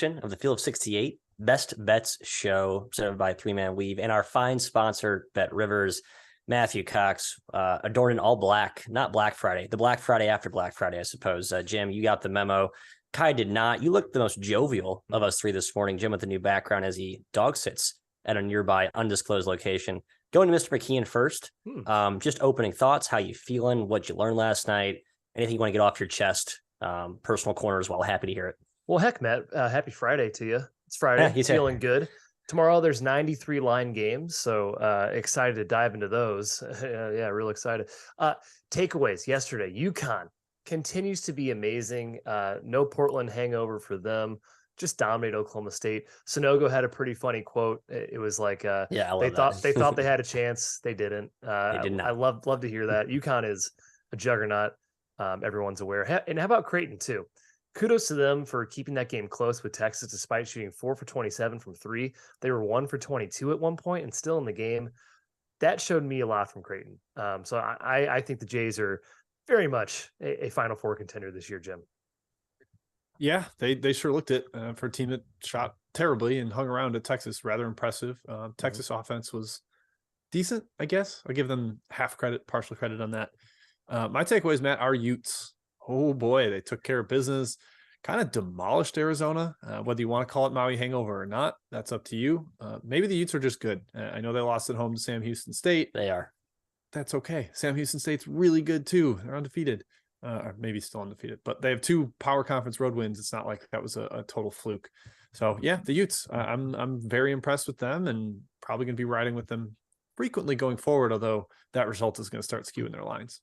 of the Field of 68 Best Bets show presented by Three Man Weave and our fine sponsor, BetRivers. Matthew Cox, adorned in all black, not Black Friday, the Black Friday after Black Friday, I suppose. Jim, you got the memo. Kai did not. You looked the most jovial of us three this morning, Jim, with the new background as he dog sits at a nearby undisclosed location. Going to Mr. McKeon first. Just opening thoughts, how you feeling, what you learned last night, anything you want to get off your chest, personal corner as well. Happy to hear it. Well, heck, Matt, happy Friday to you. It's Friday. Yeah, feeling good. Tomorrow there's 93 line games, so excited to dive into those. Yeah, real excited. Takeaways yesterday, UConn continues to be amazing. No Portland hangover for them. Just dominate Oklahoma State. Sonogo had a pretty funny quote. It was like, they thought they had a chance. They didn't. They did not. I love to hear that. UConn is a juggernaut. Everyone's aware. And how about Creighton too? Kudos to them for keeping that game close with Texas, despite shooting 4 for 27 from three. They were 1 for 22 at one point and still in the game. That showed me a lot from Creighton. So I think the Jays are very much a Final Four contender this year, Jim. Yeah, they sure looked it for a team that shot terribly and hung around at Texas. Rather impressive. Texas offense was decent, I guess. I'll give them half credit, partial credit on that. My takeaways, Matt, are Utes. Oh boy, they took care of business, kind of demolished Arizona. Whether you want to call it Maui hangover or not, that's up to you. Maybe the Utes are just good. I know they lost at home to Sam Houston State. They are. That's okay. Sam Houston State's really good too. They're undefeated, or maybe still undefeated, but they have 2 power conference road wins. It's not like that was a total fluke. So yeah, the Utes, I'm very impressed with them and probably going to be riding with them frequently going forward, although that result is going to start skewing their lines.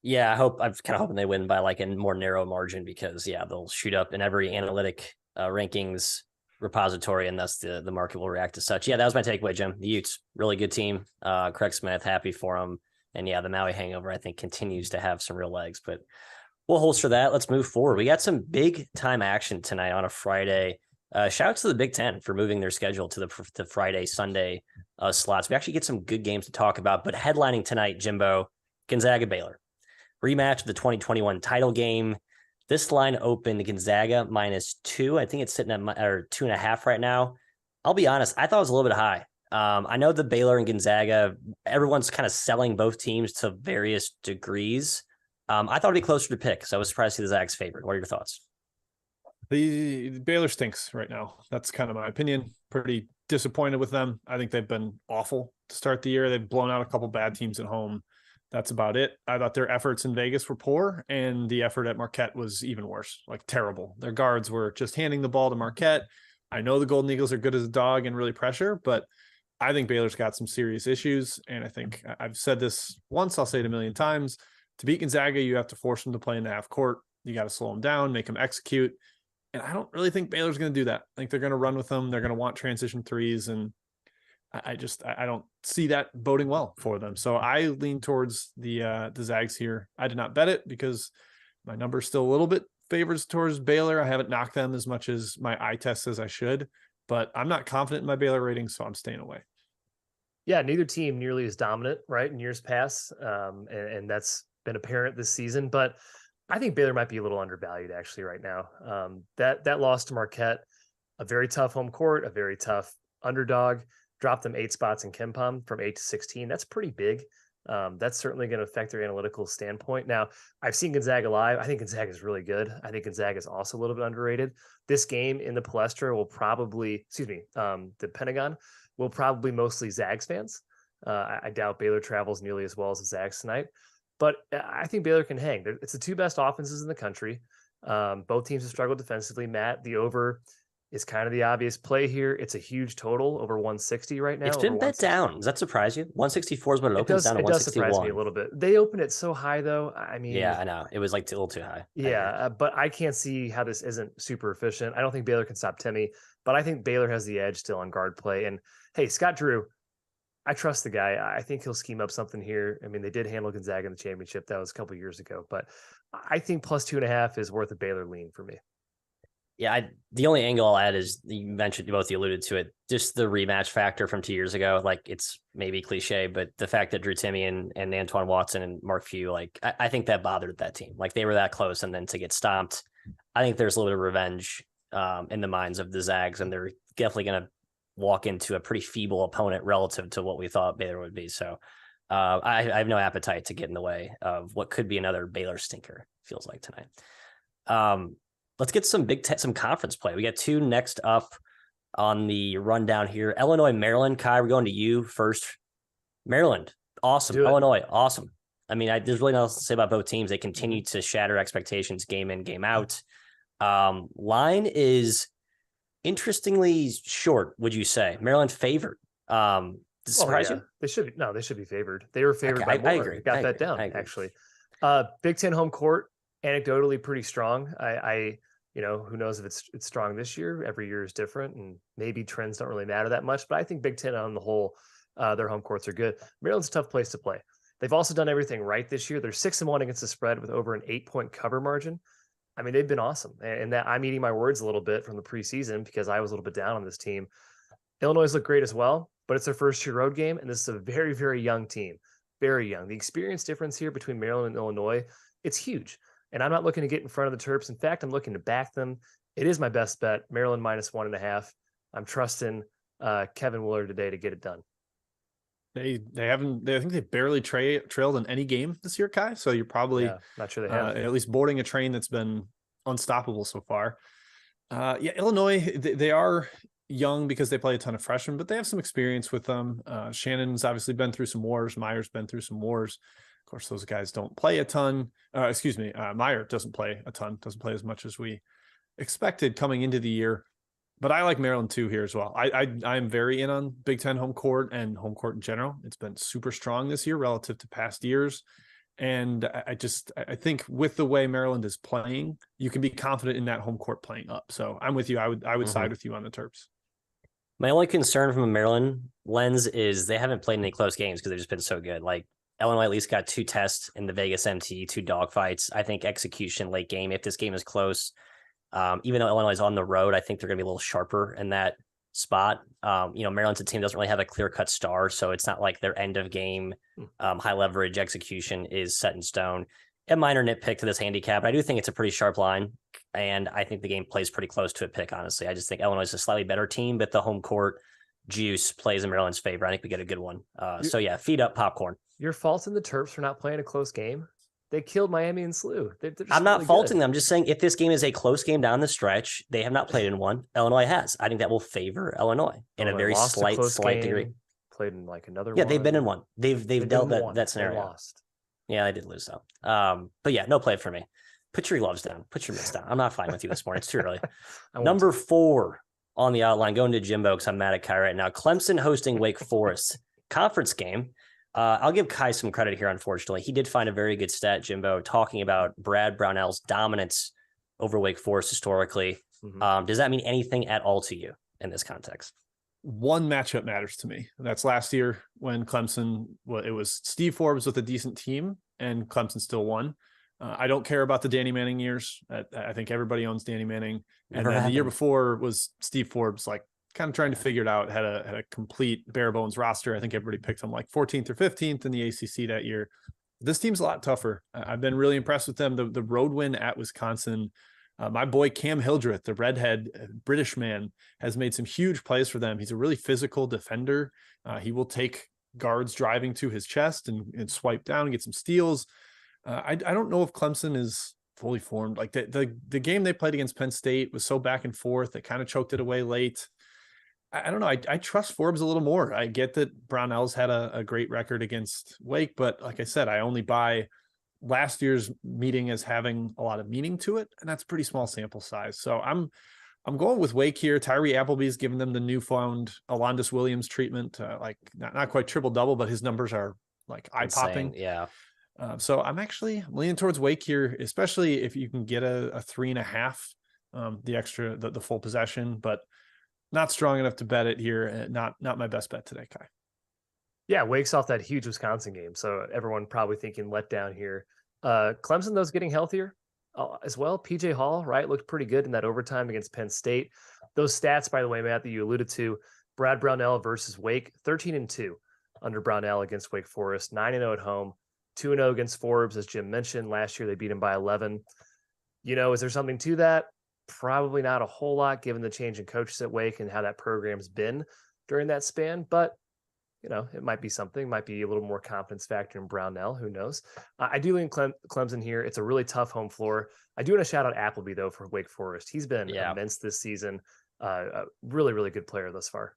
Yeah, I'm kind of hoping they win by like a more narrow margin because, yeah, they'll shoot up in every analytic rankings repository, and thus the market will react as such. Yeah, that was my takeaway, Jim. The Utes, really good team. Craig Smith, happy for him. And yeah, the Maui hangover, I think, continues to have some real legs, but we'll holster that. Let's move forward. We got some big time action tonight on a Friday. Shout out to the Big Ten for moving their schedule to the Friday, Sunday slots. We actually get some good games to talk about, but headlining tonight, Jimbo, Gonzaga Baylor. Rematch of the 2021 title game. This line opened Gonzaga -2. I think it's sitting at 2.5 right now. I'll be honest, I thought it was a little bit high. I know the Baylor and Gonzaga, everyone's kind of selling both teams to various degrees. I thought it'd be closer to pick, so I was surprised to see the Zags favored. What are your thoughts? The Baylor stinks right now. That's kind of my opinion. Pretty disappointed with them. I think they've been awful to start the year. They've blown out a couple bad teams at home. That's about it. I thought their efforts in Vegas were poor, and the effort at Marquette was even worse, like terrible. Their guards were just handing the ball to Marquette. I know the Golden Eagles are good as a dog and really pressure, but I think Baylor's got some serious issues. And I think I've said this once, I'll say it a million times. To beat Gonzaga, you have to force them to play in the half court. You got to slow them down, make them execute. And I don't really think Baylor's going to do that. I think they're going to run with them. They're going to want transition threes. And I don't see that boding well for them. So I lean towards the Zags here. I did not bet it because my number is still a little bit favors towards Baylor. I haven't knocked them as much as my eye test says I should, but I'm not confident in my Baylor rating, so I'm staying away. Yeah, neither team nearly as dominant, right, in years past, and that's been apparent this season. But I think Baylor might be a little undervalued actually right now. That loss to Marquette, a very tough home court, a very tough underdog. Dropped them 8 spots in KenPom from 8 to 16. That's pretty big. That's certainly going to affect their analytical standpoint. Now, I've seen Gonzaga live. I think Gonzaga is really good. I think Gonzaga is also a little bit underrated. This game in the Palestra will probably, the Pentagon will probably mostly Zags fans. I doubt Baylor travels nearly as well as the Zags tonight, but I think Baylor can hang. It's the 2 best offenses in the country. Both teams have struggled defensively. Matt, the over is kind of the obvious play here. It's a huge total, over 160 right now. It's been bet down. Does that surprise you? 164 is what it opens down to 161. It does surprise me a little bit. They opened it so high, though. I mean, yeah, I know. It was like a little too high. Yeah, but I can't see how this isn't super efficient. I don't think Baylor can stop Timmy, but I think Baylor has the edge still on guard play. And hey, Scott Drew, I trust the guy. I think he'll scheme up something here. I mean, they did handle Gonzaga in the championship. That was a couple of years ago, but I think plus 2.5 is worth a Baylor lean for me. Yeah, the only angle I'll add is you mentioned, you alluded to it, just the rematch factor from 2 years ago. Like, it's maybe cliche, but the fact that Drew Timme and Antoine Watson and Mark Few, like, I think that bothered that team. Like, they were that close, and then to get stomped, I think there's a little bit of revenge in the minds of the Zags, and they're definitely going to walk into a pretty feeble opponent relative to what we thought Baylor would be. So I have no appetite to get in the way of what could be another Baylor stinker, feels like tonight. Let's get some some conference play. We got 2 next up on the rundown here. Illinois, Maryland. Kai, we're going to you first. Maryland, awesome. Illinois, awesome. I mean, there's really nothing to say about both teams. They continue to shatter expectations game in, game out. Line is interestingly short, would you say? Maryland favored. Surprise you? They should be favored. They were favored by more. I agree. Got that down, actually. Big Ten home court, anecdotally pretty strong. I who knows if it's strong this year. Every year is different, and maybe trends don't really matter that much. But I think Big Ten on the whole, their home courts are good. Maryland's a tough place to play. They've also done everything right this year. They're 6-1 against the spread with over an 8-point cover margin. I mean, they've been awesome. And that I'm eating my words a little bit from the preseason because I was a little bit down on this team. Illinois look great as well, but it's their first year road game. And this is a very, very young team, very young. The experience difference here between Maryland and Illinois, it's huge. And I'm not looking to get in front of the Terps. In fact, I'm looking to back them. It is my best bet. Maryland -1.5. I'm trusting Kevin Willard today to get it done. I think they barely trailed in any game this year, Kai. So you're probably not sure they have at least boarding a train that's been unstoppable so far. Illinois, they are young because they play a ton of freshmen, but they have some experience with them. Shannon's obviously been through some wars. Meyer's been through some wars. Of course, those guys don't play a ton. Meyer doesn't play a ton, doesn't play as much as we expected coming into the year. But I like Maryland too here as well. I'm very in on Big Ten home court and home court in general. It's been super strong this year relative to past years. And I think with the way Maryland is playing, you can be confident in that home court playing up. So I'm with you. I would side with you on the Terps. My only concern from a Maryland lens is they haven't played any close games because they've just been so good. Like Illinois at least got 2 tests in the Vegas MT, 2 dogfights. I think execution late game, if this game is close, even though Illinois is on the road, I think they're going to be a little sharper in that spot. Maryland's a team that doesn't really have a clear-cut star, so it's not like their end of game high leverage execution is set in stone. A minor nitpick to this handicap, but I do think it's a pretty sharp line, and I think the game plays pretty close to a pick, honestly. I just think Illinois is a slightly better team, but the home court juice plays in Maryland's favor. I think we get a good one. Feed up popcorn. You're faulting the Terps for not playing a close game? They killed Miami and SLU. I'm not faulting them. I'm just saying if this game is a close game down the stretch, they have not played in one. Illinois has. I think that will favor Illinois in a very slight degree. Played in like another one. Yeah, they've been in one. They've dealt that scenario. They lost. Yeah, they did lose though. But yeah, no play for me. Put your gloves down. Put your mitts down. I'm not fighting with you this morning. It's too early. Number 4 on the outline, going to Jimbo because I'm mad at Kai right now. Clemson hosting Wake Forest. Conference game. I'll give Kai some credit here, unfortunately. He did find a very good stat, Jimbo, talking about Brad Brownell's dominance over Wake Forest historically. Mm-hmm. Does that mean anything at all to you in this context? One matchup matters to me. That's last year when Clemson, it was Steve Forbes with a decent team and Clemson still won. I don't care about the Danny Manning years. I think everybody owns Danny Manning. And then the year before was Steve Forbes, like kind of trying to figure it out, had a complete bare bones roster. I think everybody picked them like 14th or 15th in the ACC that year. This team's a lot tougher. I've been really impressed with them. The road win at Wisconsin, my boy Cam Hildreth, the redhead British man, has made some huge plays for them. He's a really physical defender. He will take guards driving to his chest and swipe down and get some steals. I don't know if Clemson is fully formed. Like the game they played against Penn State was so back and forth. They kind of choked it away late. I don't know. I trust Forbes a little more. I get that Brownell's had a great record against Wake, but like I said, I only buy last year's meeting as having a lot of meaning to it, and that's a pretty small sample size. So I'm going with Wake here. Tyree Appleby's given them the newfound Alondas Williams treatment, like not quite triple double, but his numbers are like eye popping. Yeah. So I'm leaning towards Wake here, especially if you can get a 3.5, the extra, the full possession, but not strong enough to bet it here. Not my best bet today, Kai. Yeah, Wake's off that huge Wisconsin game, so everyone probably thinking let down here. Clemson, though, is getting healthier as well. PJ Hall, right, looked pretty good in that overtime against Penn State. Those stats, by the way, Matt, that you alluded to, Brad Brownell versus Wake, 13-2 under Brownell against Wake Forest, 9-0 at home, 2-0 against Forbes, as Jim mentioned. Last year, they beat him by 11. Is there something to that? Probably not a whole lot given the change in coaches at Wake and how that program's been during that span, but it might be something, might be a little more confidence factor in Brownell. Who knows? I do lean Clemson here. It's a really tough home floor. I do want to shout out Appleby, though, for Wake Forest. He's been immense this season. A really, really good player thus far.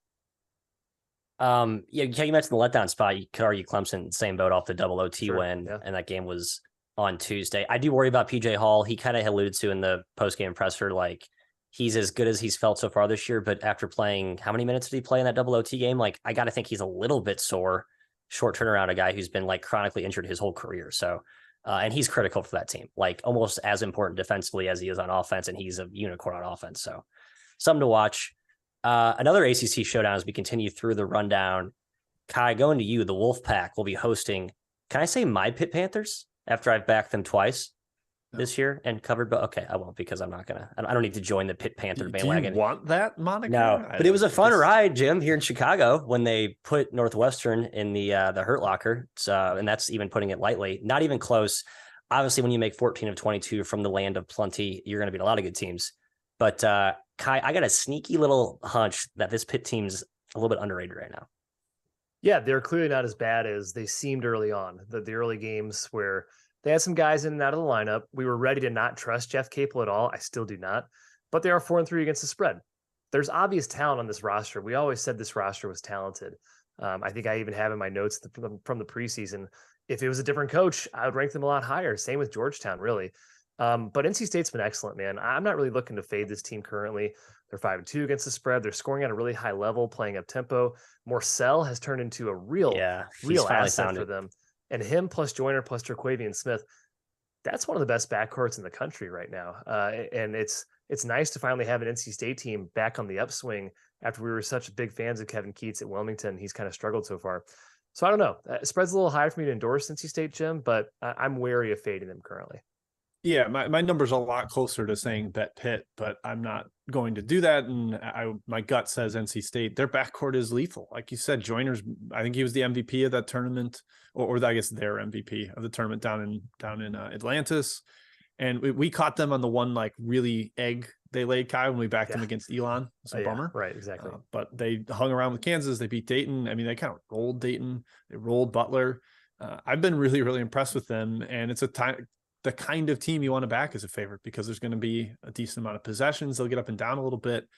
You mentioned the letdown spot. You could argue Clemson, same boat off the double OT win, and that game was on Tuesday. I do worry about PJ Hall. He kind of alluded to in the post-game presser, like, he's as good as he's felt so far this year, but after playing, how many minutes did he play in that double OT game? Like, I got to think he's a little bit sore, short turnaround, a guy who's been like chronically injured his whole career. So, and he's critical for that team, like almost as important defensively as he is on offense. And he's a unicorn on offense. So something to watch. Another ACC showdown as we continue through the rundown. Kai, going to you, the Wolfpack will be hosting, can I say my Pitt Panthers after I've backed them twice this year and covered, but okay, I won't, because I don't need to join the Pitt Panther bandwagon. Do you want that moniker? No, but it was a fun ride, Jim, here in Chicago when they put Northwestern in the Hurt Locker. So, and that's even putting it lightly, not even close. Obviously, when you make 14 of 22 from the land of plenty, you're going to beat a lot of good teams. But Kai, I got a sneaky little hunch that this Pitt team's a little bit underrated right now. Yeah, they're clearly not as bad as they seemed early on. The early games where they had some guys in and out of the lineup. We were ready to not trust Jeff Capel at all. I still do not. But they are 4-3 against the spread. There's obvious talent on this roster. We always said this roster was talented. I think I even have in my notes from the preseason, if it was a different coach, I would rank them a lot higher. Same with Georgetown, really. But NC State's been excellent, man. I'm not really looking to fade this team currently. They're 5-2 against the spread. They're scoring at a really high level, playing up tempo. Morcell has turned into a real asset for them. And him plus Joyner plus Terquavian Smith, that's one of the best backcourts in the country right now. And it's nice to finally have an NC State team back on the upswing after we were such big fans of Kevin Keatts at Wilmington. He's kind of struggled so far. So I don't know. Spread's a little high for me to endorse NC State, Jim, but I'm wary of fading them currently. Yeah, my number's a lot closer to saying bet Pitt, but I'm not going to do that. And my gut says NC State. Their backcourt is lethal. Like you said, Joyner's, I think he was the MVP of that tournament, or I guess their MVP of the tournament down in Atlantis. And we caught them on the one like really egg they laid, Kai, when we backed them against Elon. It's a bummer. Right, exactly. But they hung around with Kansas. They beat Dayton. I mean, they kind of rolled Dayton. They rolled Butler. I've been really, really impressed with them. And it's the kind of team you want to back as a favorite, because there's going to be a decent amount of possessions. They'll get up and down a little bit.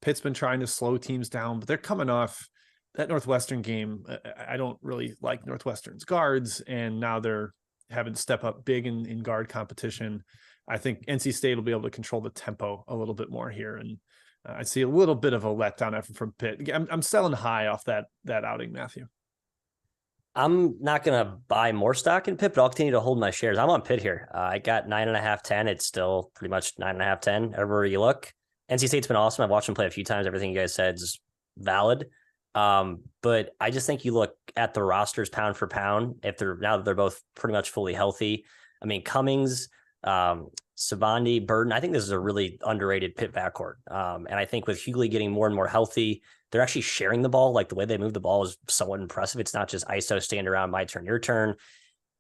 Pitt's been trying to slow teams down, but they're coming off that Northwestern game. I don't really like Northwestern's guards, and now they're having to step up big in guard competition. I think NC State will be able to control the tempo a little bit more here, and I see a little bit of a letdown effort from Pitt. I'm selling high off that outing, Matthew. I'm not going to buy more stock in Pitt, but I'll continue to hold my shares. I'm on Pitt here. I got 9.5, 10. It's still pretty much 9.5, 10. Everywhere you look. NC State's been awesome. I've watched them play a few times. Everything you guys said is valid. But I just think you look at the rosters pound for pound. Now that they're both pretty much fully healthy. I mean, Cummings, Savandi, Burden, I think this is a really underrated Pitt backcourt. And I think with Hughley getting more and more healthy, they're actually sharing the ball. Like the way they move the ball is somewhat impressive. It's not just ISO, stand around, my turn, your turn.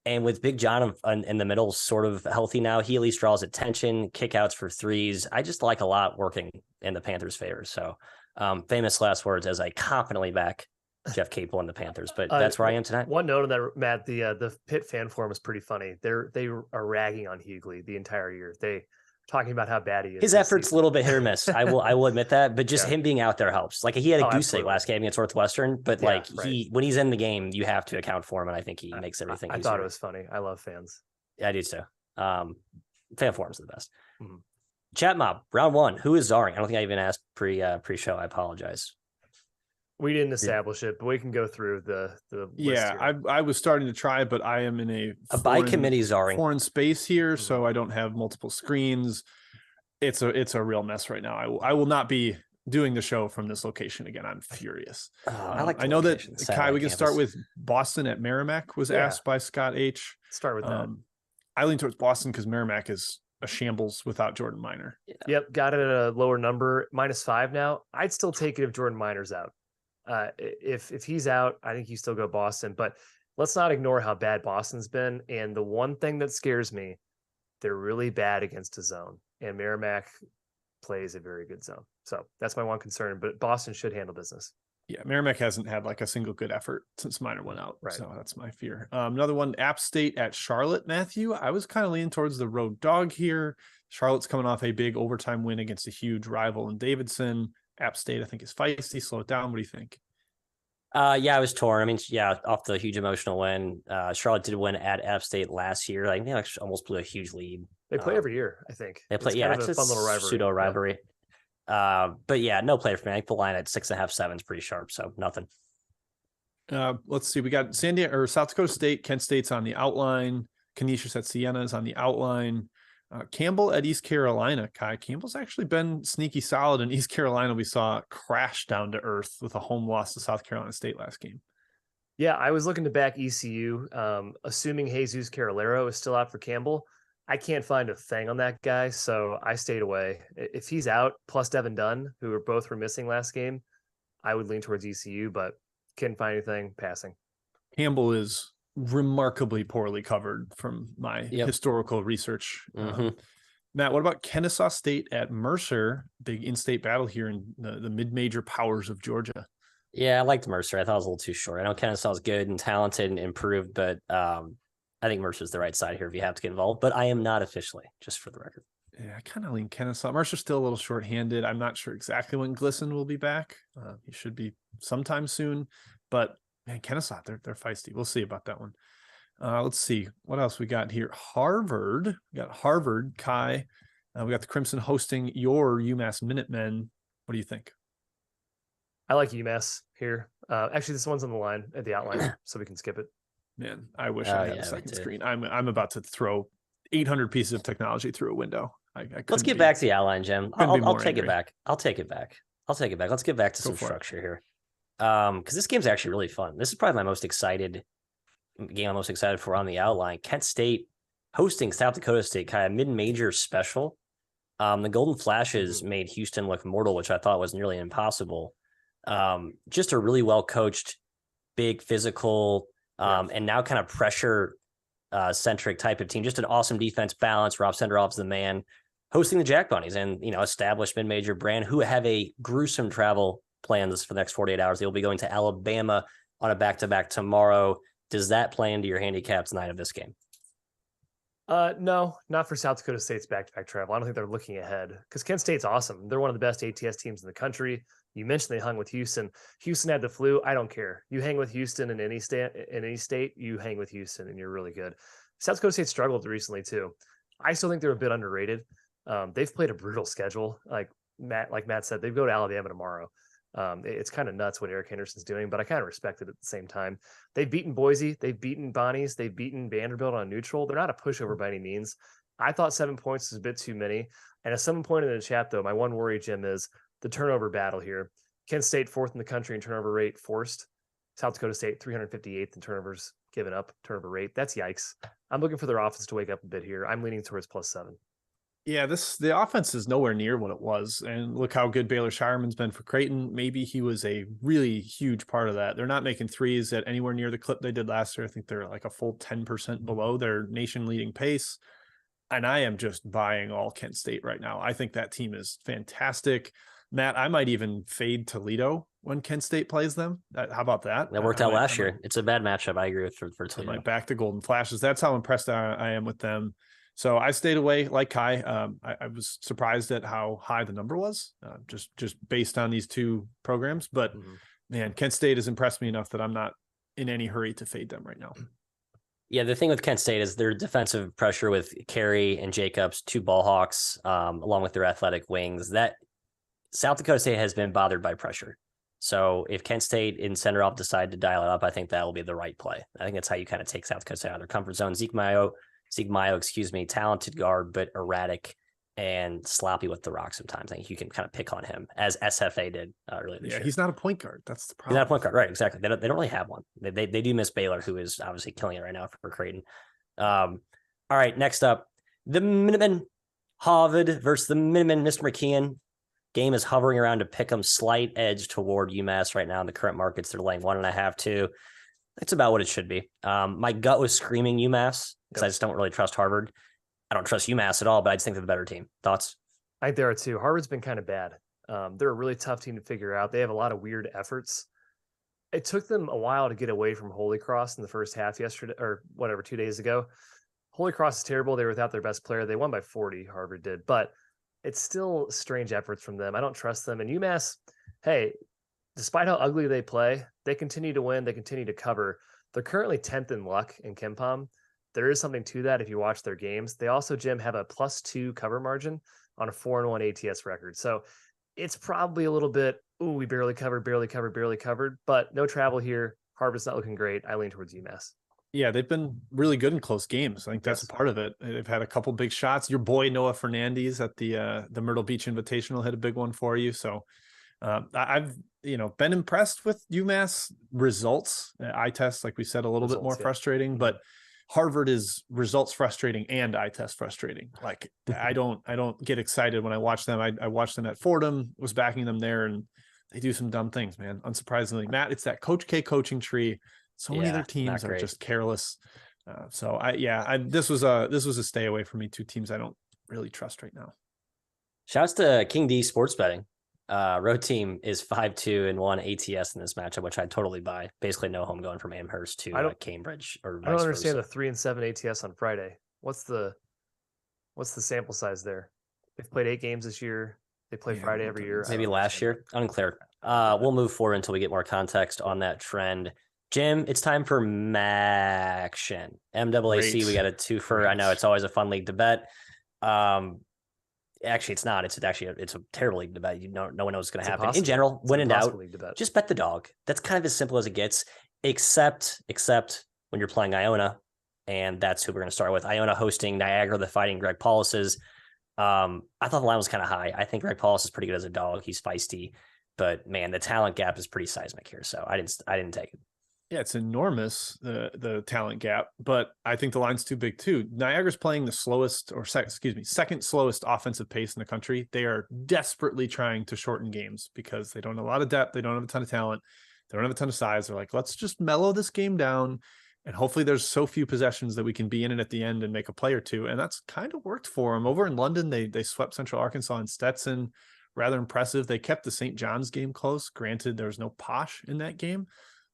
And with Big John in the middle, sort of healthy now, he at least draws attention, kickouts for threes. I just like a lot working in the Panthers' favor. So famous last words as I confidently back Jeff Capel and the Panthers, but that's where I am tonight. One note on that, Matt, the Pitt fan forum is pretty funny. They are ragging on Hughley the entire year. They talking about how bad he is. His effort's a little bit hit or miss. I will admit that, but just him being out there helps. Like he had a goose egg last game against Northwestern, but when he's in the game, you have to account for him, and I think he makes everything. I thought it was funny. I love fans. Yeah, I do too. Fan forums are the best. Mm-hmm. Chat mob round 1. Who is czarring? I don't think I even asked pre-show. I apologize. We didn't establish it, but we can go through the yeah. I was starting to try, but I am in a by committee czarring foreign space here, so I don't have multiple screens. It's a real mess right now. I will not be doing the show from this location again. I'm furious. I know that Kai. We can start with Boston at Merrimack. Was asked by Scott H. Start with that. I lean towards Boston because Merrimack is a shambles without Jordan Minor. Yep, got it at a lower number, -5 now. I'd still take it if Jordan Minor's out. If he's out, I think you still go Boston. But let's not ignore how bad Boston's been. And the one thing that scares me, they're really bad against a zone. And Merrimack plays a very good zone. So that's my one concern, but Boston should handle business. Yeah, Merrimack hasn't had like a single good effort since Minor went out. Right. So that's my fear. Another one, App State at Charlotte, Matthew. I was kind of leaning towards the road dog here. Charlotte's coming off a big overtime win against a huge rival in Davidson. App State, I think, is feisty. Slow it down. What do you think? Yeah, I was torn. I mean, yeah, off the huge emotional win. Charlotte did win at App State last year. Like, they almost blew a huge lead. They play every year, I think. They play, it's a fun little rivalry. Pseudo rivalry. Yeah. But yeah, no play for me. I think the line at 6.5, 7 is pretty sharp. So nothing. Let's see. We got South Dakota State. Kent State's on the outline. Canisius at Siena is on the outline. Campbell at East Carolina. Kai, Campbell's actually been sneaky solid in East Carolina. We saw crash down to earth with a home loss to South Carolina State last game. Yeah, I was looking to back ECU, assuming Jesus Carolero is still out for Campbell. I can't find a thing on that guy, so I stayed away. If he's out, plus Devin Dunn, who both were missing last game, I would lean towards ECU, but couldn't find anything passing. Campbell is remarkably poorly covered from my historical research. Matt, what about Kennesaw State at Mercer? Big in-state battle here in the mid-major powers of Georgia. Yeah, I liked Mercer. I thought it was a little too short. I know Kennesaw is good and talented and improved, but I think Mercer's the right side here if you have to get involved. But I am not officially, just for the record. Yeah, I kind of lean Kennesaw. Mercer's still a little short-handed. I'm not sure exactly when Glisson will be back. He should be sometime soon, but man, Kennesaw, they're feisty. We'll see about that one. Let's see what else we got here. Harvard, we got Harvard, Kai. We got the Crimson hosting your UMass Minutemen. What do you think? I like UMass here. Actually, this one's on the line at the outline, so we can skip it. Man, I wish I had a second screen. I'm about to throw 800 pieces of technology through a window. Let's get back to the outline, Jim. I'll take it back. I'll take it back. Let's get back to some structure here. Because this game's actually really fun. This is probably my most excited game I'm most excited for on the outline. Kent State hosting South Dakota State, kind of mid-major special. The Golden Flashes made Houston look mortal, which I thought was nearly impossible. Just a really well-coached, big, physical, and now kind of pressure centric type of team. Just an awesome defense balance. Rob Senderov's the man. Hosting the Jack Bunnies and, established mid-major brand who have a gruesome travel plans for the next 48 hours. They'll be going to Alabama on a back-to-back tomorrow. Does that play into your handicaps night of this game? No, not for South Dakota State's back-to-back travel. I don't think they're looking ahead because Kent State's awesome. They're one of the best ATS teams in the country. You mentioned they hung with Houston. Houston had the flu. I don't care. You hang with Houston in any state, you hang with Houston and you're really good. South Dakota State struggled recently too. I still think they're a bit underrated. They've played a brutal schedule. Like Matt said, they go to Alabama tomorrow. It's kind of nuts what Eric Henderson's doing, but I kind of respect it at the same time. They've beaten Boise, they've beaten Bonnie's, they've beaten Vanderbilt on neutral. They're not a pushover by any means. I thought 7 points was a bit too many. And as someone pointed in the chat, though, my one worry, Jim, is the turnover battle here. Kent State 4th in the country in turnover rate forced. South Dakota State 358th in turnovers given up, turnover rate. That's yikes. I'm looking for their offense to wake up a bit here. I'm leaning towards +7. Yeah, the offense is nowhere near what it was. And look how good Baylor Shireman's been for Creighton. Maybe he was a really huge part of that. They're not making threes at anywhere near the clip they did last year. I think they're like a full 10% below their nation leading pace. And I am just buying all Kent State right now. I think that team is fantastic. Matt, I might even fade Toledo when Kent State plays them. How about that? That worked out last year. It's a bad matchup. I agree with for Toledo. I might back the Golden Flashes. That's how impressed I am with them. So I stayed away like Kai. I was surprised at how high the number was, just based on these two programs. But man, Kent State has impressed me enough that I'm not in any hurry to fade them right now. Yeah, the thing with Kent State is their defensive pressure with Carey and Jacobs, two ball hawks, along with their athletic wings. That South Dakota State has been bothered by pressure. So if Kent State and Senderov decide to dial it up, I think that will be the right play. I think that's how you kind of take South Dakota State out of their comfort zone. Zeke Mayo, talented guard, but erratic and sloppy with the rock sometimes. I think you can kind of pick on him as SFA did earlier this year. He's not a point guard. That's the problem. He's not a point guard, right? Exactly. They don't really have one. They do miss Baylor, who is obviously killing it right now for Creighton. All right, next up, the Minutemen, Harvard versus the Minutemen, Mr. McKeon. Game is hovering around to pick 'em, slight edge toward UMass right now in the current markets. They're laying 1.5, 2. It's about what it should be. My gut was screaming UMass because I just don't really trust Harvard. I don't trust UMass at all, but I just think they're the better team. Thoughts? I think there are too. Harvard's been kind of bad. They're a really tough team to figure out. They have a lot of weird efforts. It took them a while to get away from Holy Cross in the first half yesterday, or whatever, 2 days ago. Holy Cross is terrible. They were without their best player. They won by 40, Harvard did, but it's still strange efforts from them. I don't trust them. And UMass, hey, despite how ugly they play, they continue to win. They continue to cover. They're currently 10th in luck in KenPom. There is something to that if you watch their games. They also, Jim, have a +2 cover margin on a 4-1 ATS record. So it's probably a little bit, ooh, we barely covered, but no travel here. Harvard's not looking great. I lean towards UMass. Yeah, they've been really good in close games. I think that's a part of it. They've had a couple big shots. Your boy Noah Fernandez at the Myrtle Beach Invitational hit a big one for you. So I've been impressed with UMass results. Eye test, like we said, a little bit more frustrating, but Harvard is results frustrating and eye test frustrating. Like I don't get excited when I watch them. I watched them at Fordham, was backing them there, and they do some dumb things, man. Unsurprisingly, Matt, it's that Coach K coaching tree. So many of their teams are just careless. This was a stay away from me. Two teams I don't really trust right now. Shouts to King D Sports Betting. Road team is 5-2-1 ATS in this matchup, which I totally buy. Basically, no home going from Amherst to Cambridge. Or I don't understand the 3-7 ATS on Friday. What's the sample size there? They've played 8 games this year. They play Friday every year. Maybe last year. Unclear. We'll move forward until we get more context on that trend. Jim, it's time for MAAC. MAAC, we got a twofer. I know it's always a fun league to bet. Actually, it's not. It's a terrible league to bet. No one knows what's going to happen. In general, when in doubt, just bet the dog. That's kind of as simple as it gets, except when you're playing Iona, and that's who we're going to start with. Iona hosting Niagara, the Fighting Greg Paulus's. I thought the line was kind of high. I think Greg Paulus is pretty good as a dog. He's feisty, but man, the talent gap is pretty seismic here. So I didn't take it. Yeah, it's enormous, the talent gap, but I think the line's too big too. Niagara's playing the second slowest offensive pace in the country. They are desperately trying to shorten games because they don't have a lot of depth. They don't have a ton of talent. They don't have a ton of size. They're like, let's just mellow this game down. And hopefully there's so few possessions that we can be in it at the end and make a play or two. And that's kind of worked for them. Over in London, they swept Central Arkansas and Stetson. Rather impressive. They kept the St. John's game close. Granted, there was no Posh in that game.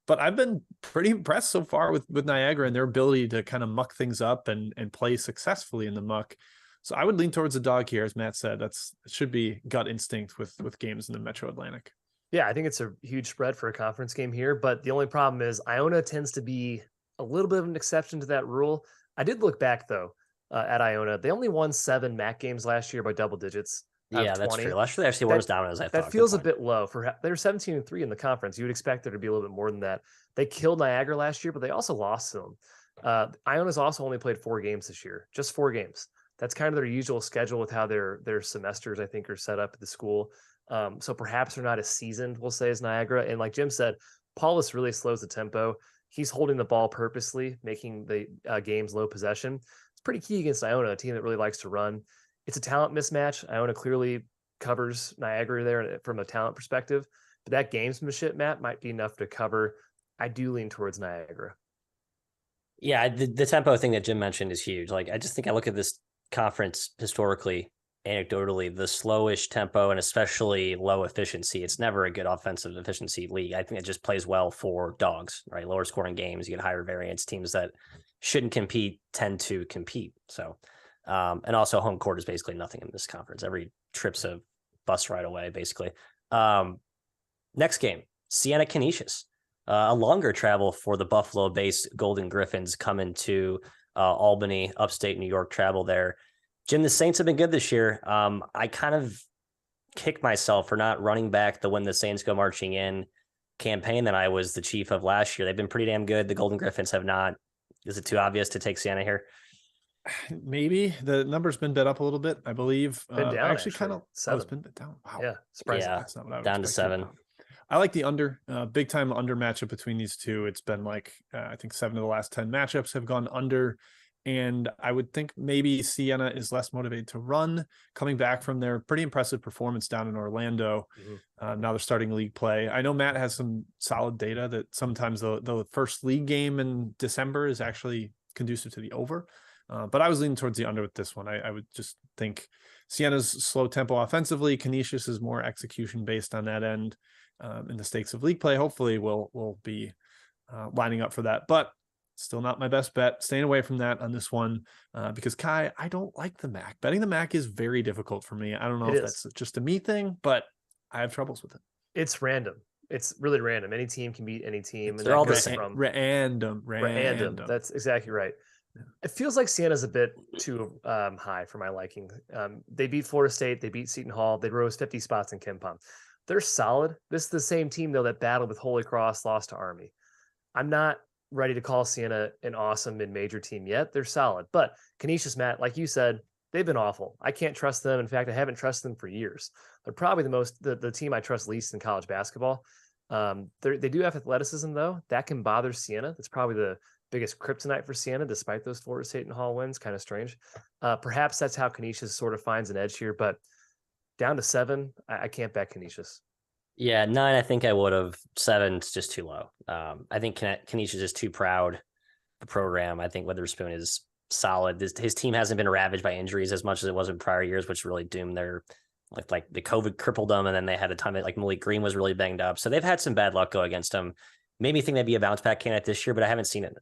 But I've been pretty impressed so far with Niagara and their ability to kind of muck things up and play successfully in the muck. So I would lean towards the dog here, as Matt said. It should be gut instinct with games in the Metro Atlantic. Yeah, I think it's a huge spread for a conference game here. But the only problem is Iona tends to be a little bit of an exception to that rule. I did look back, though, at Iona. They only won 7 MAAC games last year by double digits. Yeah, that's true. Last year they actually weren't as dominant as I thought. That feels a bit low. They're 17-3 in the conference. You would expect there to be a little bit more than that. They killed Niagara last year, but they also lost to them. Iona's also only played 4 games this year, just 4 games. That's kind of their usual schedule with how their semesters, I think, are set up at the school. So perhaps they're not as seasoned, we'll say, as Niagara. And like Jim said, Paulus really slows the tempo. He's holding the ball purposely, making the games low possession. It's pretty key against Iona, a team that really likes to run. It's a talent mismatch. Iona clearly covers Niagara there from a talent perspective, but that gamesmanship, Matt, might be enough to cover. I do lean towards Niagara. Yeah, the tempo thing that Jim mentioned is huge. Like, I just think I look at this conference historically, anecdotally, the slowish tempo and especially low efficiency. It's never a good offensive efficiency league. I think it just plays well for dogs, right? Lower scoring games, you get higher variance. Teams that shouldn't compete tend to compete. So, and also home court is basically nothing in this conference. Every trip's a bus ride away, basically. Next game, Siena Canisius. A longer travel for the Buffalo-based Golden Griffins coming to Albany, upstate New York travel there. Jim, the Saints have been good this year. I kind of kicked myself for not running back the When the Saints Go Marching In campaign that I was the chief of last year. They've been pretty damn good. The Golden Griffins have not. Is it too obvious to take Siena here? Maybe the number's been bet up a little bit, I believe. Been down, actually kind of. It's been bet down. Wow. Yeah, surprising. Yeah, that's not what I was down to 7. I like the under, big time under matchup between these two. It's been like, I think 7 of the last 10 matchups have gone under. And I would think maybe Siena is less motivated to run, coming back from their pretty impressive performance down in Orlando. Mm-hmm. Now they're starting league play. I know Matt has some solid data that sometimes the first league game in December is actually conducive to the over. But I was leaning towards the under with this one. I would just think Siena's slow tempo offensively. Canisius is more execution based on that end. And the stakes of league play hopefully will be lining up for that. But still not my best bet. Staying away from that on this one because Kai, I don't like the MAAC. Betting the MAAC is very difficult for me. I don't know if that's just a me thing, but I have troubles with it. It's random. It's really random. Any team can beat any team. They're all the same. Random. That's exactly right. It feels like Siena's a bit too high for my liking. They beat Florida State. They beat Seton Hall. They rose 50 spots in KenPom. They're solid. This is the same team, though, that battled with Holy Cross, lost to Army. I'm not ready to call Siena an awesome mid-major team yet. They're solid. But Canisius, Matt, like you said, they've been awful. I can't trust them. In fact, I haven't trusted them for years. They're probably the team I trust least in college basketball. They do have athleticism, though. That can bother Siena. That's probably the biggest kryptonite for Siena, despite those Florida State and Hall wins. Kind of strange. Perhaps that's how Canisius sort of finds an edge here. But down to 7, I can't bet Canisius. Yeah, 9, I think I would have. 7's just too low. I think Canisius is too proud. The program, I think Witherspoon is solid. His team hasn't been ravaged by injuries as much as it was in prior years, which really doomed their like the COVID crippled them, and then they had a ton of like Malik Green was really banged up, so they've had some bad luck go against them. Made me think they'd be a bounce back candidate this year, but I haven't seen it.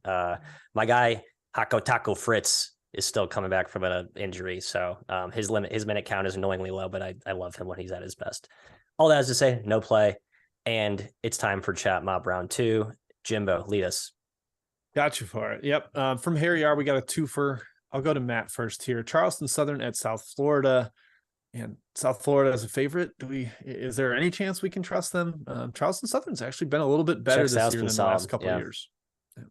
My guy Hako Taco Fritz is still coming back from an injury, so his minute count is annoyingly low, but I love him when he's at his best. All that is to say, no play, and it's time for Chat Mob round 2. Jimbo, lead us. Got you for it. Yep. From Harry R, we got a twofer. I'll go to Matt first here. Charleston Southern at South Florida. And South Florida is a favorite. Is there any chance we can trust them? Charleston Southern's actually been a little bit better this year than the last couple of years. Yeah.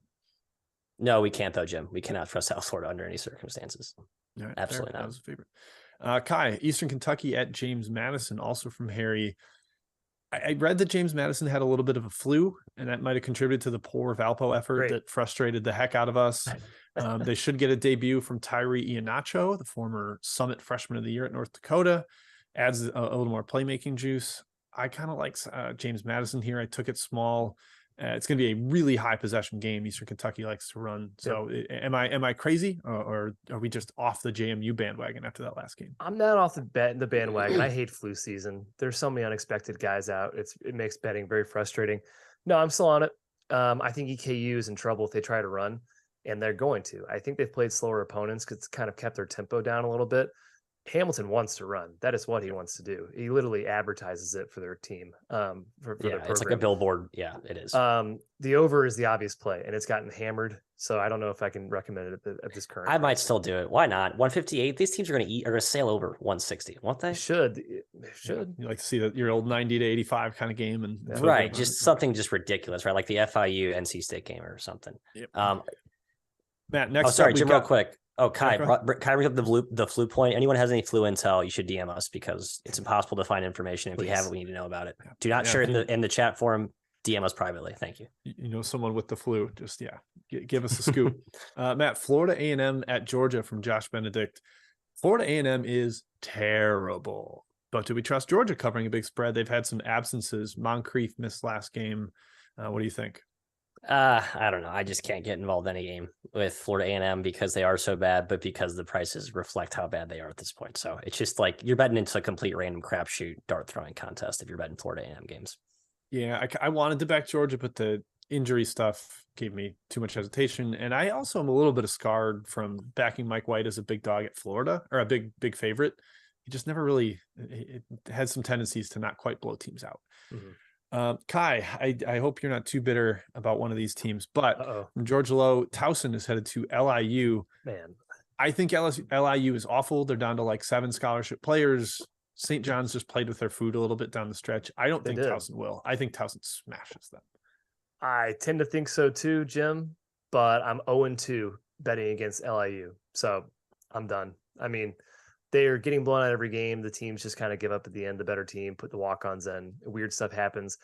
No, we can't though, Jim. We cannot trust South Florida under any circumstances. All right, absolutely not. That was a favorite. Kai, Eastern Kentucky at James Madison, also from Harry. I read that James Madison had a little bit of a flu, and that might have contributed to the poor Valpo effort that frustrated the heck out of us. They should get a debut from Tyree Iheanacho, the former Summit Freshman of the Year at North Dakota. Adds a little more playmaking juice. I kind of like James Madison here. I took it small. It's going to be a really high possession game. Eastern Kentucky likes to run. So am I crazy, or are we just off the JMU bandwagon after that last game? I'm not off the bandwagon. I hate flu season. There's so many unexpected guys out. It makes betting very frustrating. No, I'm still on it. I think EKU is in trouble if they try to run, and they're going to. I think they've played slower opponents because it's kind of kept their tempo down a little bit. Hamilton wants to run. That is what he wants to do. He literally advertises it for their team. For their program. It's like a billboard. Yeah, it is. The over is the obvious play, and it's gotten hammered. So I don't know if I can recommend it at this current. I might still do it. Why not? 158. These teams are going to sail over 160, won't they? They should. Yeah, you like to see your old 90 to 85 kind of game, and right, just something just ridiculous, right? Like the FIU NC State game or something. Yep. Matt, next. Oh, sorry, Jim. Real quick. Oh, Kai, can I bring up the flu point? Anyone has any flu intel, you should DM us because it's impossible to find information. If you have it, we need to know about it. Do not share it in the chat forum. DM us privately. Thank you. You know someone with the flu. Just give us a scoop. Matt, Florida A&M at Georgia from Josh Benedict. Florida A&M is terrible. But do we trust Georgia covering a big spread? They've had some absences. Moncrief missed last game. What do you think? I don't know. I just can't get involved in any game with Florida A&M because they are so bad, but because the prices reflect how bad they are at this point. So it's just like you're betting into a complete random crapshoot dart throwing contest if you're betting Florida A&M games. Yeah, I wanted to back Georgia, but the injury stuff gave me too much hesitation. And I also am a little bit scarred from backing Mike White as a big dog at Florida, or a big favorite. He just never really it had some tendencies to not quite blow teams out. Mm-hmm. Kai, I hope you're not too bitter about one of these teams, but from Georgia Low, Towson is headed to LIU. Man, I think LIU is awful. They're down to like 7 scholarship players. St. John's just played with their food a little bit down the stretch. I don't think Towson will. I think Towson smashes them. I tend to think so too, Jim, but I'm 0-2 betting against LIU. So I'm done. I mean, they are getting blown out every game. The teams just kind of give up at the end. The better team put the walk-ons in. Weird stuff happens.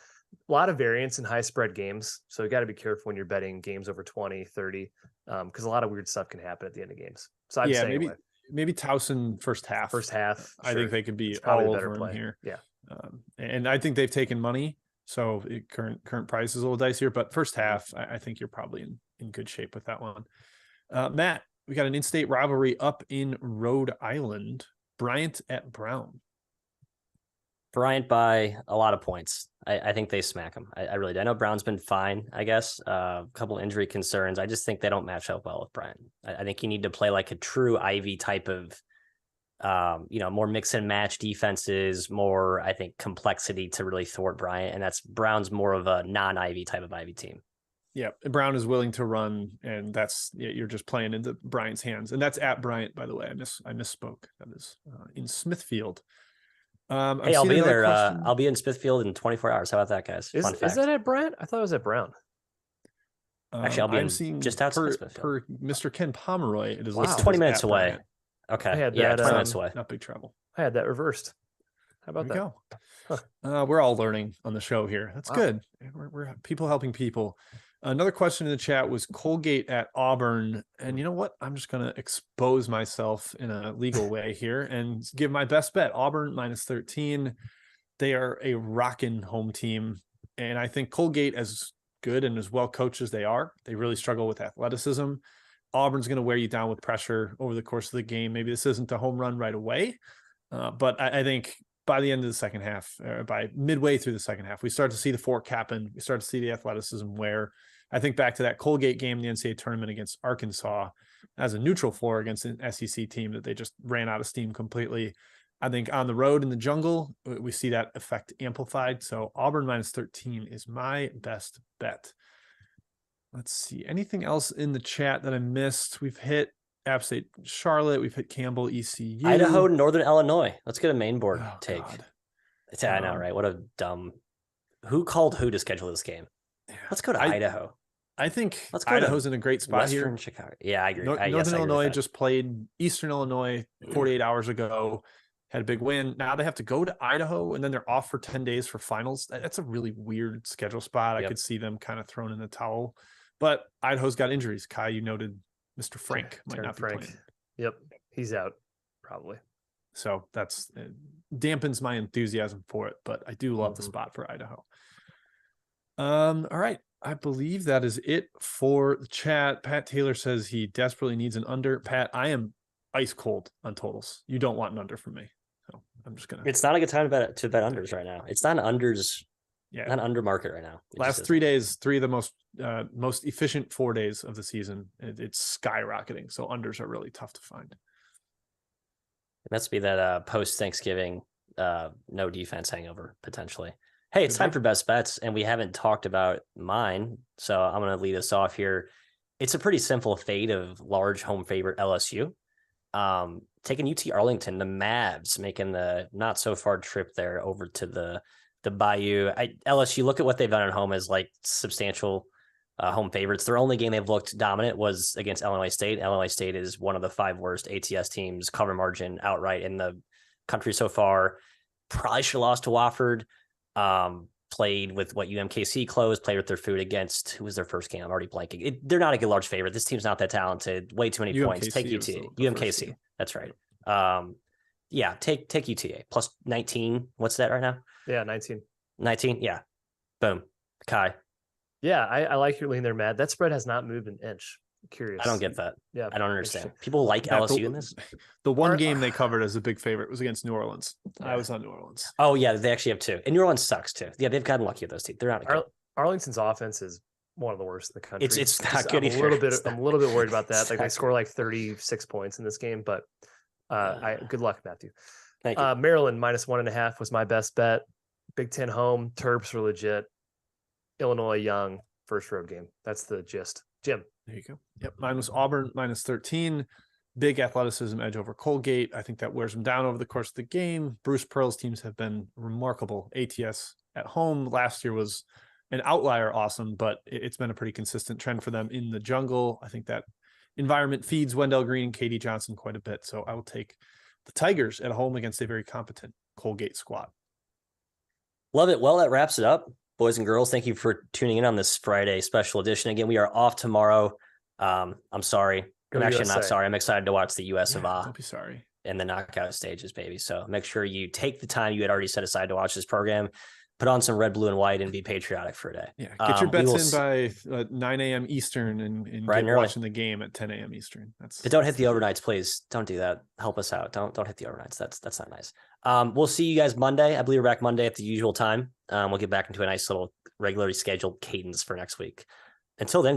A lot of variance in high spread games. So you got to be careful when you're betting games over 20, 30, because a lot of weird stuff can happen at the end of games. So I'm staying away. Maybe Towson first half. I think they could be all over him here. Yeah. And I think they've taken money. So current price is a little dicier, but first half, I think you're probably in good shape with that one. Matt, we got an in-state rivalry up in Rhode Island. Bryant at Brown. Bryant by a lot of points. I think they smack him. I really do. I know Brown's been fine, I guess. A couple injury concerns. I just think they don't match up well with Bryant. I think you need to play like a true Ivy type of, more mix and match defenses, more, I think, complexity to really thwart Bryant. And Brown's more of a non-Ivy type of Ivy team. Yeah, Brown is willing to run, and you're just playing into Bryant's hands. And that's at Bryant, by the way. I misspoke. That is in Smithfield. Hey, I'll be there. I'll be in Smithfield in 24 hours. How about that, guys? Is that at Bryant? I thought it was at Brown. Actually, I'll be just outside Smithfield. Per Mr. Ken Pomeroy, it is. It's 20 minutes away. Bryant. Okay. I had 20 that, minutes away. Not big trouble. I had that reversed. How about there that? Go. We're all learning on the show here. That's good. We're people helping people. Another question in the chat was Colgate at Auburn. And you know what? I'm just going to expose myself in a legal way here and give my best bet. Auburn -13. They are a rockin' home team. And I think Colgate, as good and as well coached as they are, they really struggle with athleticism. Auburn's going to wear you down with pressure over the course of the game. Maybe this isn't a home run right away. But I think by the end of the second half, by midway through the second half, we start to see the fork happen. We start to see the athleticism where I think back to that Colgate game in the NCAA tournament against Arkansas as a neutral floor against an SEC team that they just ran out of steam completely. I think on the road in the jungle, we see that effect amplified. So Auburn -13 is my best bet. Let's see. Anything else in the chat that I missed? We've hit App State Charlotte. We've hit Campbell, ECU. Idaho, Northern Illinois. Let's get a main board take. God. I know, right? What a dumb. Who called who to schedule this game? Let's go to Idaho. I think Let's go Idaho's in a great spot Western here. Chicago. Yeah, I agree. Northern Illinois just played Eastern Illinois 48 hours ago, had a big win. Now they have to go to Idaho, and then they're off for 10 days for finals. That's a really weird schedule spot. I could see them kind of thrown in the towel. But Idaho's got injuries. Kai, you noted Mr. Frank might not be playing. Yep, he's out probably. So that's dampens my enthusiasm for it, but I do love the spot for Idaho. All right. I believe that is it for the chat. Pat Taylor says he desperately needs an under. Pat, I am ice cold on totals. You don't want an under from me. So I'm just going to. It's not a good time to bet unders right now. It's not an unders. Yeah. Not an under market right now. Last 3 days, three of the most efficient 4 days of the season. It's skyrocketing. So unders are really tough to find. It must be that post-Thanksgiving no defense hangover, potentially. Hey, it's time for best bets, and we haven't talked about mine, so I'm going to lead us off here. It's a pretty simple fade of large home favorite LSU. Taking UT Arlington, the Mavs making the not-so-far trip there over to the Bayou. LSU, look at what they've done at home as like substantial home favorites. Their only game they've looked dominant was against Illinois State. Illinois State is one of the 5 worst ATS teams, cover margin outright in the country so far. Probably should have lost to Wofford. Played with what UMKC closed, played with their food against, who was their first game? I'm already blanking. They're not a good large favorite. This team's not that talented. Way too many points. Take UTA. UMKC. That's right. Yeah, take UTA. Plus 19. What's that right now? Yeah, 19. 19? Yeah. Boom. Kai. Yeah, I like your lean there, Matt. That spread has not moved an inch. I'm curious. I don't get that. Yeah, I don't understand. People like LSU in this. The one game they covered as a big favorite was against New Orleans. I was on New Orleans. Oh yeah, they actually have 2. And New Orleans sucks too. Yeah, they've gotten lucky with those teams. They're not good. Arlington's offense is one of the worst in the country. It's not good either. I'm a little bit worried about that. Like they score like 36 points in this game, but good luck, Matthew. Thank you. Maryland -1.5 was my best bet. Big Ten home. Terps are legit. Illinois young. First road game. That's the gist. Jim. There you go. Yep. Mine was Auburn -13. Big athleticism edge over Colgate. I think that wears them down over the course of the game. Bruce Pearl's teams have been remarkable. ATS at home last year was an outlier awesome, but it's been a pretty consistent trend for them in the jungle. I think that environment feeds Wendell Green and Katie Johnson quite a bit. So I will take the Tigers at home against a very competent Colgate squad. Love it. Well, that wraps it up. Boys and girls, thank you for tuning in on this Friday special edition. Again, we are off tomorrow. I'm sorry. I'm actually not sorry. I'm excited to watch the US of A. Don't be sorry. And the knockout stages, baby. So make sure you take the time you had already set aside to watch this program. put on some red, blue, and white and be patriotic for a day. Yeah, get your bets in see, by 9 a.m. Eastern and Bright get and early. watching the game at 10 a.m. Eastern. But don't hit the overnights, please. Don't do that. Help us out. Don't hit the overnights. That's not nice. We'll see you guys Monday. I believe we're back Monday at the usual time. We'll get back into a nice little regularly scheduled cadence for next week. Until then,